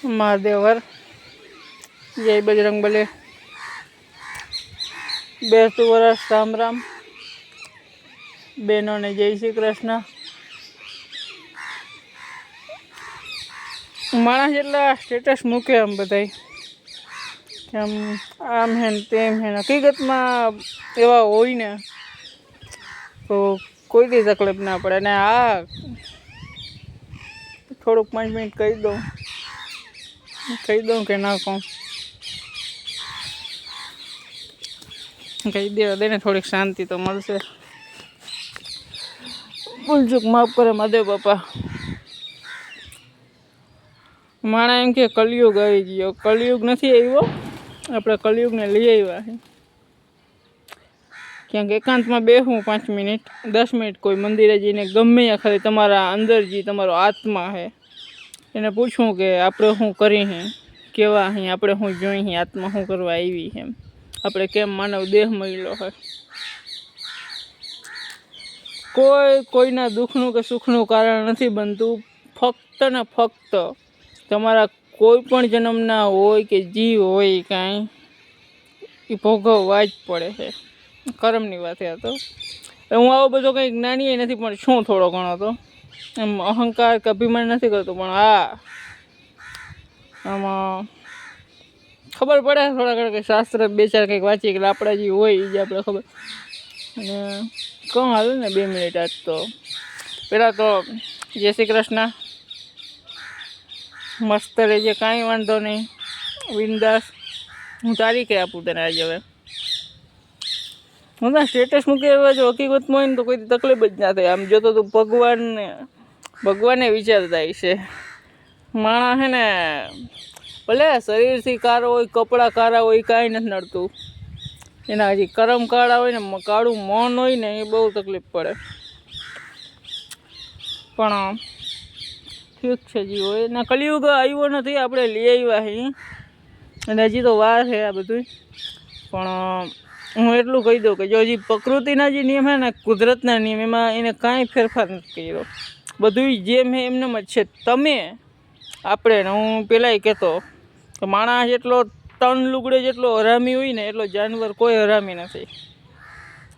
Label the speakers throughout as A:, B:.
A: મહાદેવર જય બજરંગબલી, બેસતું વર્ષ, રામ રામ બહેનોને, જય શ્રી કૃષ્ણ. માણસ એટલા સ્ટેટસ મૂકે આમ બધાય આમ આમ હે ને તેમ હે, હકીકતમાં એવા હોય ને તો કોઈ દી તકલીફ ના પડે. અને આ થોડુંક 5 મિનિટ કહી દઉં કે ના કહું, કહી દેવા દે ને, થોડીક શાંતિ તો મળશે. ભૂલચૂક માફ કરે મહાદેવ બાપા. માણા એમ કે કલયુગ આવી ગયો. કલયુગ નથી આવ્યો, આપણે કલયુગને લઈ આવ્યા છે. ક્યાંક એકાંતમાં બેસું 5 મિનિટ 10 મિનિટ કોઈ મંદિરે જઈને, ગમે ત્યાં ખાલી તમારા અંદર જે તમારો આત્મા છે એને પૂછવું કે આપણે શું કરી હે, કેવા અહીં આપણે શું જોઈ હી, આત્મા શું કરવા આવી એમ, આપણે કેમ માનવ દેહ મળ્યો હોય. કોઈના દુઃખનું કે સુખનું કારણ નથી બનતું. ફક્ત ને ફક્ત તમારા કોઈ પણ જન્મના હોય કે જીવ હોય કાંઈ, એ ભોગવવા જ પડે છે. કરમની વાત છે. તો હું આવો બધો કંઈ જ્ઞાની નથી, પણ શું થોડો ઘણો તો એમ અહંકાર કે અભિમાન નથી કરતો, પણ હા આમાં ખબર પડે થોડા ઘણા કંઈ શાસ્ત્ર 2-4 કંઈક વાંચીએ એટલે આપણા જે હોય એ જ આપણે ખબર. અને કહું હાલ ને 2 મિનિટ આજ તો પહેલાં તો જય શ્રી કૃષ્ણ. મસ્ત રહેજે, કાંઈ વાંધો નહીં, બિંદાસ. હું તારીખે આપું તને આજે. હવે હું ત્યાં સ્ટેટસ મૂકી આવ્યા જો હકીકતમાં હોય ને તો કોઈ તકલીફ જ ના થાય. આમ જોતો તું ભગવાને વિચારતા છે. માણસ છે ને ભલે શરીરથી કારો હોય, કપડાં કારા હોય, કાંઈ નથી નડતું. એના હજી કરમ કાળા હોય ને, કાળું મન હોય ને, એ બહુ તકલીફ પડે. પણ ઠીક છે જી હોય ને, કલિયુગ આવ્યો નથી, આપણે લઈ આવ્યા છીએ. અને હજી તો વાર છે આ બધું. પણ હું એટલું કહી દઉં કે જો હજી પ્રકૃતિના જે નિયમ છે ને, કુદરતના નિયમ, એમાં એને કાંઈ ફેરફાર નથી કર્યો. બધું જેમ છે એમનેમ જ છે. તમે આપણે હું પહેલાંય કહેતો કે માણસ જેટલો 3 લુગડે જેટલો હરામી હોય ને, એટલો જાનવર કોઈ હરામી નથી.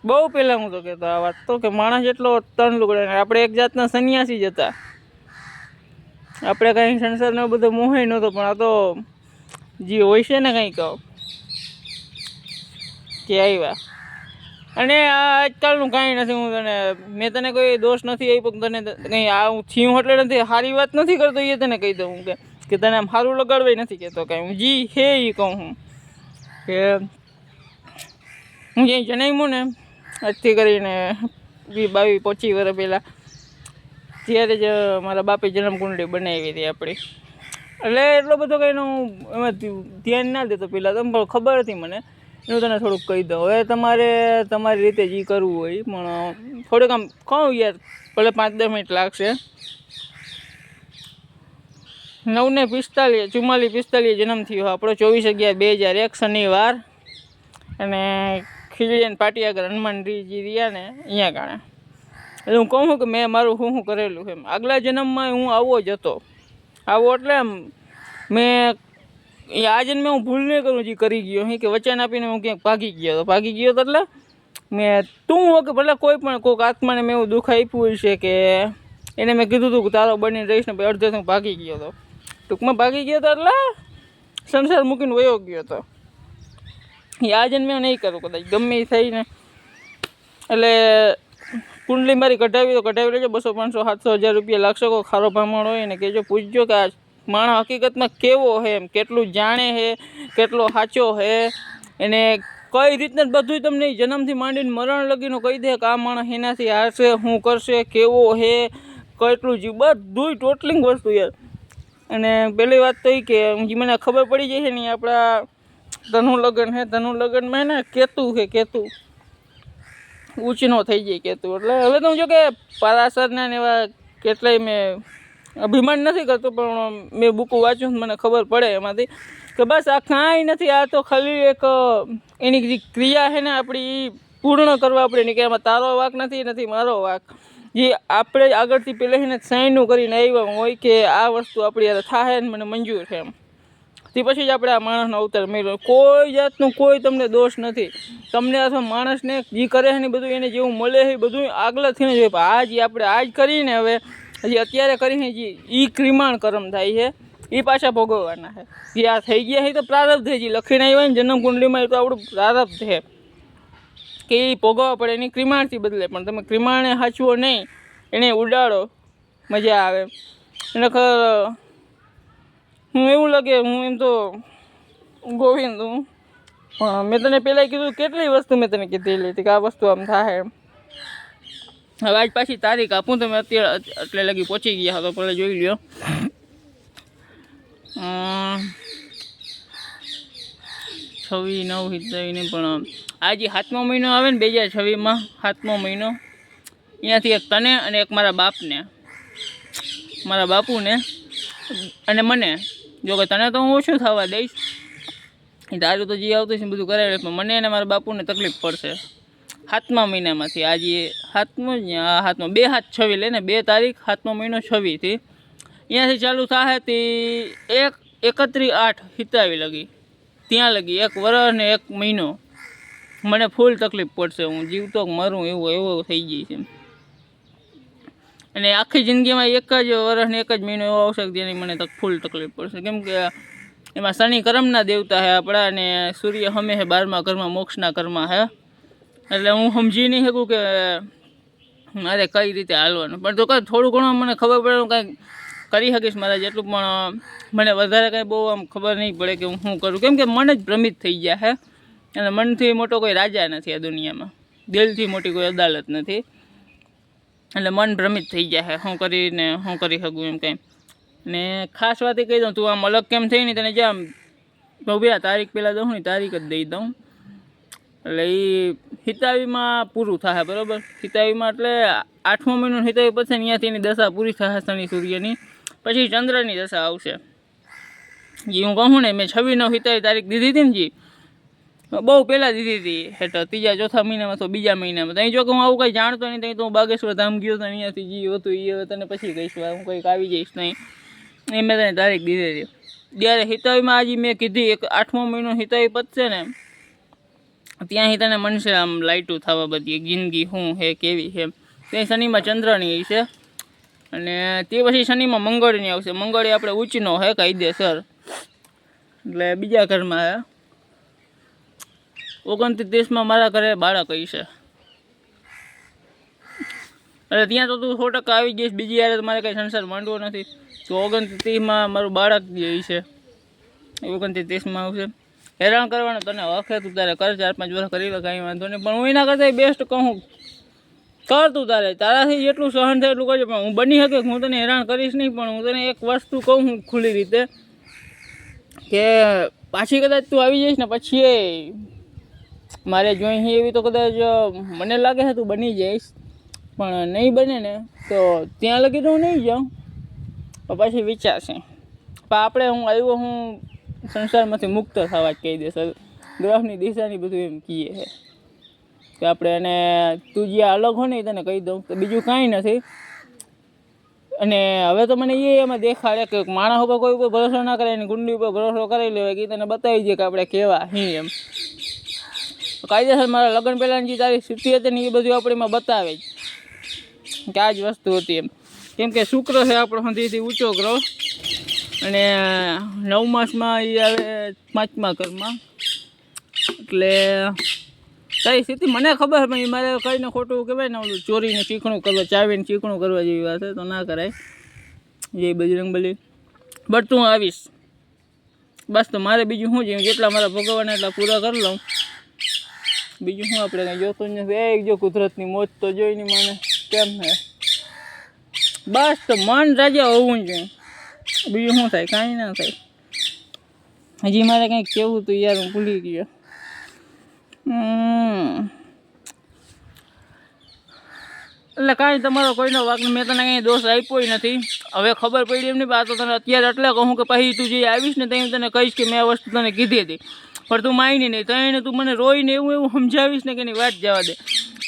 A: બહુ પહેલાં હું તો કહેતો આ વાત તો, કે માણસ જેટલો 3 લુગડે. આપણે એક જાતના સંન્યાસી જ હતા. આપણે કાંઈ સંસારનો બધો મોહ નહોતો, પણ આ તો જે હોય છે ને કંઈક કે આવ્યા. અને આ આજકાલનું કાંઈ નથી. મેં તને કોઈ દોષ નથી આપ્યો, તને કંઈ આ હું થયું એટલે નથી, સારી વાત નથી કરતો એ તને કહી દઉં કે તને આમ સારું લગાડવાય નથી કહેતો કાંઈ. હું જી હે એ કહું હું કે હું જ્યાં જણાવ્યું ને આજથી કરીને 22-25 વર્ષ પહેલાં, ત્યારે જ મારા બાપે જન્મકુંડળી બનાવી હતી આપણી. એટલે એટલો બધો કંઈ હું એમાં ધ્યાન ના દેતો પહેલાં તો, પણ ખબર હતી મને. એનું તને થોડુંક કહી દઉં. હવે તમારે તમારી રીતે જે કરવું હોય, પણ થોડુંક આમ કહું યાર, ભલે 5-10 મિનિટ લાગશે. 9-45 જન્મ થયો આપણો, 24/11/2001 શનિવાર. અને ખીજડીયાન પાટી આગળ હનુમાનજી રહ્યા ને અહીંયા ગાણે. એટલે હું કહું છું કે મેં મારું શું કરેલું છે. આગલા જન્મમાં હું આવો જ હતો. આવો એટલે આમ મેં આ જન્મે હું ભૂલ નહીં કરું જે કરી ગયો કે વચન આપીને હું ક્યાંક ભાગી ગયો તો એટલે મેં તું હો કે ભલે કોઈ પણ કોઈક આત્માને મેં એવું દુઃખ આપ્યું હોય છે કે એને મેં કીધું હતું કે તારો બનીને રહીશ ને, પછી અડધે હું ભાગી ગયો હતો. ટૂંકમાં ભાગી ગયો હતો એટલે સંસાર મૂકીને વયો ગયો હતો. આ જન્મે હું નહીં કરું કદાચ, ગમે એ થઈને. એટલે કુંડલી મારી કઢાવી તો કઢાવી લેજો. 200, 500, 700, 1000 રૂપિયા લાગશે. કોઈ ખારો ભામણ હોય ને કહેજો, પૂછજો કે આ માણસ હકીકતમાં કેવો છે, એમ કેટલું જાણે છે, કેટલો સાચો છે, એને કઈ રીતના બધું તમને જન્મથી માંડીને મરણ લગીનું કહી દે કે આ માણસ એનાથી હારશે, શું કરશે, કેવો છે, કેટલું જીવ, બધું ટોટલિંગ વસ્તુ યાર. અને પહેલી વાત તો એ કે મને ખબર પડી જાય છે ને, આપણા ધનુ લગ્ન છે, ધનુ લગ્નમાં ને કેતુ છે, કેતુ ઊંચનો થઈ જાય કેતુ. એટલે હવે તો હું જો કે પારાસરના ને એવા કેટલાય મેં અભિમાન નથી કરતો, પણ મેં બુકો વાંચ્યું મને ખબર પડે એમાંથી કે બસ આ કાંઈ નથી. આ તો ખાલી એક એની જે ક્રિયા છે ને આપણી પૂર્ણ કરવા આપણે, કે એમાં તારો વાંક નથી મારો વાંક. જે આપણે આગળથી પહેલાંથી સાઈનનું કરીને આવ્યા હોય કે આ વસ્તુ આપણી યાર થાય ને મને મંજૂર છે એમ, તે પછી જ આપણે આ માણસનો અવતાર મેળવ્યો. કોઈ જાતનું કોઈ તમને દોષ નથી. તમને અથવા માણસને જે કરે છે ને બધું એને જેવું મળે છે બધું આગળથી જ હોય. આ જે આપણે આજ કરીને હવે હજી અત્યારે કરીને જે એ ક્રિમાણ કર્મ થાય છે એ પાછા ભોગવવાના છે. જે આ થઈ ગયા છે તો પ્રારબ્ધ છે, જે લખીને આવ્યા ને જન્મ કુંડલીમાં એ તો આપણું પ્રારબ્ધ છે કે એ ભોગવવા પડે. એની ક્રિમાણથી બદલે, પણ તમે ક્રિમાણે સાચવો નહીં, એને ઉડાડો, મજા આવે. એને હું એવું લાગે હું એમ તો ગોવિંદ હું, પણ મેં તને પહેલાં કીધું કેટલી વસ્તુ મેં તને કીધેલી હતી કે આ વસ્તુ આમ થાય એમ. હવે આજ પાછી તારીખ આપું, તમે અત્યારે એટલે લગી પહોંચી ગયા તો પહેલાં જોઈ લ્યો. 6/9 હિતાઈને પણ આજે 7મો મહિનો આવે ને 2026માં 7મો મહિનો, અહીંયાથી એક તને અને એક મારા બાપને, મારા બાપુને અને મને, જો કે તને તો હું ઓછું થવા દઈશ, તારું તો જે આવતું છે બધું કરાવી, પણ મને અને મારા બાપુને તકલીફ પડશે 7મા મહિનામાંથી. આજે 7મો જ ને, આ 7મો, 2/7/26 લે ને, 2 તારીખ 7મો મહિનો 26થી અહીંયાથી ચાલુ થાય તે 1/31/8 હિતાવી લગી, ત્યાં લગી 1 વર્ષ ને 1 મહિનો મને ફૂલ તકલીફ પડશે. હું જીવતો મરું એવું થઈ ગઈ છે. અને આખી જિંદગીમાં 1 જ વર્ષ ને 1 જ મહિનો એવો આવશે જેની મને ફૂલ તકલીફ પડશે, કેમ કે એમાં શનિ કર્મના દેવતા છે આપણા, અને સૂર્ય હમે છે 12મા ઘરમાં, મોક્ષના ઘરમાં છે. એટલે હું સમજી નહીં શકું કે મારે કઈ રીતે હાલવાનું, પણ તો કંઈ થોડું ઘણું મને ખબર પડે, હું કાંઈક કરી શકીશ મારા જેટલું, પણ મને વધારે કાંઈ બહુ આમ ખબર નહીં પડે કે હું શું કરું, કેમ કે મન જ ભ્રમિત થઈ ગયા છે. અને મનથી મોટો કોઈ રાજા નથી આ દુનિયામાં, દિલથી મોટી કોઈ અદાલત નથી. એટલે મન ભ્રમિત થઈ ગયા છે શું કરીને શું કરી શકું એમ કંઈ. ને ખાસ વાત એ કહી દઉં, તું આમ અલગ કેમ થઈ ને તને જ્યાં ભાઈ આ તારીખ પહેલાં દઉં ને તારીખ જ દઈ દઉં. એટલે એ હિતાવીમાં પૂરું થાય બરાબર. હિતાવીમાં એટલે 8મો મહિનો હિતાવી પછી અહીંયાથી એની દશા પૂરી થાય શનિ સૂર્યની, પછી ચંદ્રની દશા આવશે. જે હું કહું ને, મેં 26/9 હિતાવી તારીખ દીધી હતી ને, જી બહુ પહેલાં દીધી હતી, એટલે 3-4 મહિનામાં તો 2 મહિનામાં. ત્યાં જો કે હું આવું કંઈ જાણતો નહીં, ત્યાં તો હું બાગેશ્વર ધામ ગયો હતો, અહીંયાથી જે હતું એ હવે તને પછી કહીશ, હું કંઈક આવી જઈશ નહીં. એ મેં તને તારીખ દીધી હતી. જ્યારે હિતાવીમાં આજે મેં કીધી 8મો મહિનો હિતાવી પતશે ને, ત્યાંથી તને મનશે આમ લાઇટું થવા બધી જિંદગી શું છે કેવી છે. ત્યાં શનિમાં ચંદ્રની છે, અને તે પછી શનિમાં મંગળની આવશે. મંગળ આપણે ઉચ્ચનો છે કાયદેસર, એટલે બીજા ઘરમાં છે. 29માં મારા ઘરે બાળક હશે, એટલે ત્યાં તો તું 100% આવી જઈશ. બીજી યારે મારે કંઈ સંસાર માંડવો નથી. તો 29માં મારું બાળક જે છે 29માં આવશે. હેરાન કરવાનું તને હક તું તારે કર, 4-5 વર્ષ કરી લે, કાંઈ વાંધો નહીં. પણ હું એના કરતાં બેસ્ટ કહું, કર તું તારાથી જેટલું સહન થાય એટલું કરજો. પણ હું બની શકે હું તને હેરાન કરીશ નહીં, પણ હું તને એક વસ્તુ કહું હું ખુલ્લી રીતે, કે પાછી કદાચ તું આવી જઈશ ને પછી મારે જોઈ એવી તો કદાચ મને લાગે છે તું બની જઈશ, પણ નહીં બને ને તો ત્યાં લગી તો હું નહીં જાઉં, પણ પછી વિચારશે. પણ આપણે હું આવ્યો હું સંસારમાંથી મુક્ત થવા જ કહી દઈશ. ગ્રહની દિશાની બધું એમ કહીએ છે કે આપણે એને તું જે અલગ હોય ને એ તને કહી દઉં, તો બીજું કાંઈ નથી. અને હવે તો મને એમાં દેખાડે કે માણસ ઉપર કોઈ ઉપર ભરોસો ના કરે, એની કુંડલી ઉપર ભરોસો કરી લેવાય, કે તને બતાવી દે કે આપણે કેવા હી એમ. કાયદેસર મારા લગ્ન પહેલાંની જે તારી સ્થિતિ હતી ને એ બધું આપણે એમાં બતાવે જ કે આ જ વસ્તુ હતી એમ. કેમ કે શુક્ર છે આપણો સૌથી ઊંચો ગ્રહ, અને 9 માસમાં એ આવે 5મા ઘરમાં. એટલે તારી સ્થિતિ મને ખબર છે, પણ એ મારે કઈને ખોટું કહેવાય ને, ઓલું ચોરીને ચીકણું કરવા, ચાવીને ચીકણું કરવા જેવી વાત છે, તો ના કરાય. જય બજરંગબલી. બટ તું આવીશ બસ, તો મારે બીજું શું છે, જેટલા મારા ભગવાન એટલા પૂરા કરી લઉં. બીજું શું આપણે કંઈ જોતું જ નથી. એક જો કુદરતની મોજ તો જોઈને મને કેમ છે, બસ તો મન રાજા હોવું જોઈએ. બીજું શું થાય, કાંઈ ના થાય. હજી મારે કંઈક કહેવું તો યાર હું ભૂલી ગયો. એટલે કાંઈ તમારો કોઈનો વાંક નહીં, મેં તને કંઈ દોષ આપ્યો નથી. હવે ખબર પડી એમ નહીં, આ તો તને અત્યારે એટલે કહું કે પછી તું જે આવીશ ને ત્યાં તને કહીશ કે મેં આ વસ્તુ તને કીધી હતી. પણ તું માની નહીં, તો એને તું મને રોઈને એવું એવું સમજાવીશ ને કે એની વાત જવા દે.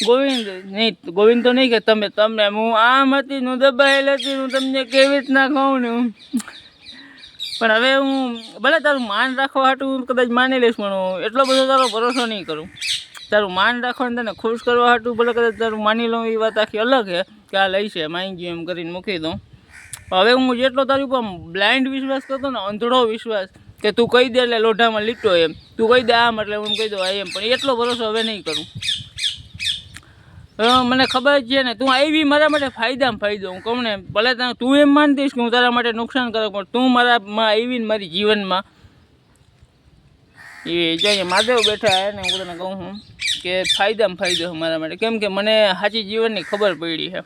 A: ગોવિંદ નહીં, ગોવિંદ તો નહીં કે તમે હું આમ હતી, હું દબાયેલ હતી, હું તમને કેવી રીતના કહું ને હું. પણ હવે હું ભલે તારું માન રાખવા હાટું કદાચ માની લઈશ, પણ હું એટલો બધો તારો ભરોસો નહીં કરું. તારું માન રાખવાનું તને ખુશ કરવા હાટું ભલે કદાચ તારું માની લઉં, એ વાત આખી અલગ છે કે આ લઈ છે માઈ ગયું એમ કરીને મૂકી દઉં. હવે હું જેટલો તારી ઉપર બ્લાઇન્ડ વિશ્વાસ કરતો ને, અંધળો વિશ્વાસ કે તું કહી દે એટલે લોઢામાં લીટો એમ, તું કહી દે આમ એટલે હું કહી દઉં આ એમ, પણ એટલો ભરોસો હવે નહીં કરું. મને ખબર જ છે ને તું આવી મારા માટે ફાયદામાં ફાયદો. હું કહું ને ભલે તું એમ માનતીશ કે હું તારા માટે નુકસાન કરું, પણ તું મારામાં આવી ને મારી જીવનમાં એ જો માધવ બેઠા ને હું તને કહું છું કે ફાયદામાં ફાયદો મારા માટે. કેમ કે મને સાચી જીવનની ખબર પડી છે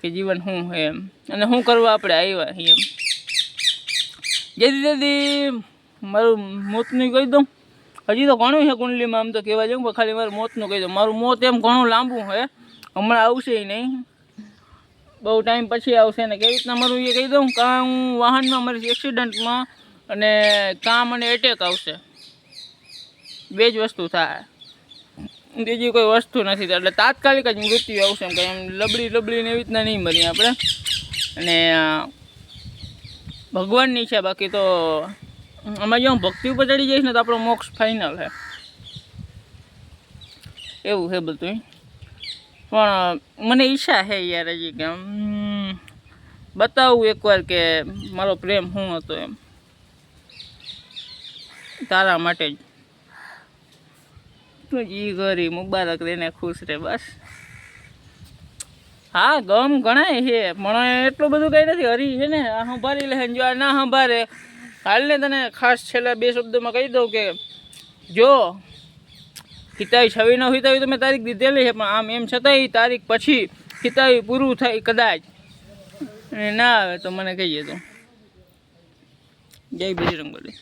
A: કે જીવન શું છે એમ, અને શું કરવા આપણે આવ્યા છીએ એમ. જેથી તેથી મારું મોતનું કહી દઉં. હજી તો ઘણું છે કુંડલીમાં, આમ તો કહેવા જાઉં, પણ ખાલી મારું મોતનું કહી દઉં. મારું મોત એમ ઘણું લાંબુ છે, હમણાં આવશે નહીં, બહુ ટાઈમ પછી આવશે. ને કેવી રીતના મારું એ કહી દઉં, કાં હું વાહનમાં મારી એક્સિડન્ટમાં, અને કાં મને એટેક આવશે. બે જ વસ્તુ થાય, બીજી કોઈ વસ્તુ નથી. એટલે તાત્કાલિક જ મૃત્યુ આવશે એમ, કંઈ એમ લબડીને એવી રીતના નહીં મરીએ આપણે. અને ભગવાનની છે, બાકી તો આમાં જો હું ભક્તિ ઉપર ચડી જઈશ ને તો આપણો મોક્ષ ફાઇનલ છે, એવું છે બધું. પણ મને ઈચ્છા છે યાર હજી કે બતાવું એકવાર કે મારો પ્રેમ શું હતો એમ, તારા માટે જ. તું જી ઘરી મુબારક રહીને ખુશ રહે બસ. હા ગમ ઘણાય છે, પણ એટલું બધું કંઈ નથી. હરી છે ને આ સંભાળી લે, જો આ ના સંભાળે હાલને તને ખાસ છેલ્લા 2 શબ્દોમાં કહી દઉં કે જો હિતાવી છવી ન હિતાવી તો મેં તારીખ દીધેલી છે, પણ આમ એમ છતાંય તારીખ પછી હિતાવી પૂરું થાય કદાચ ના આવે તો મને કહીએ તો. જય બજરંગબલી.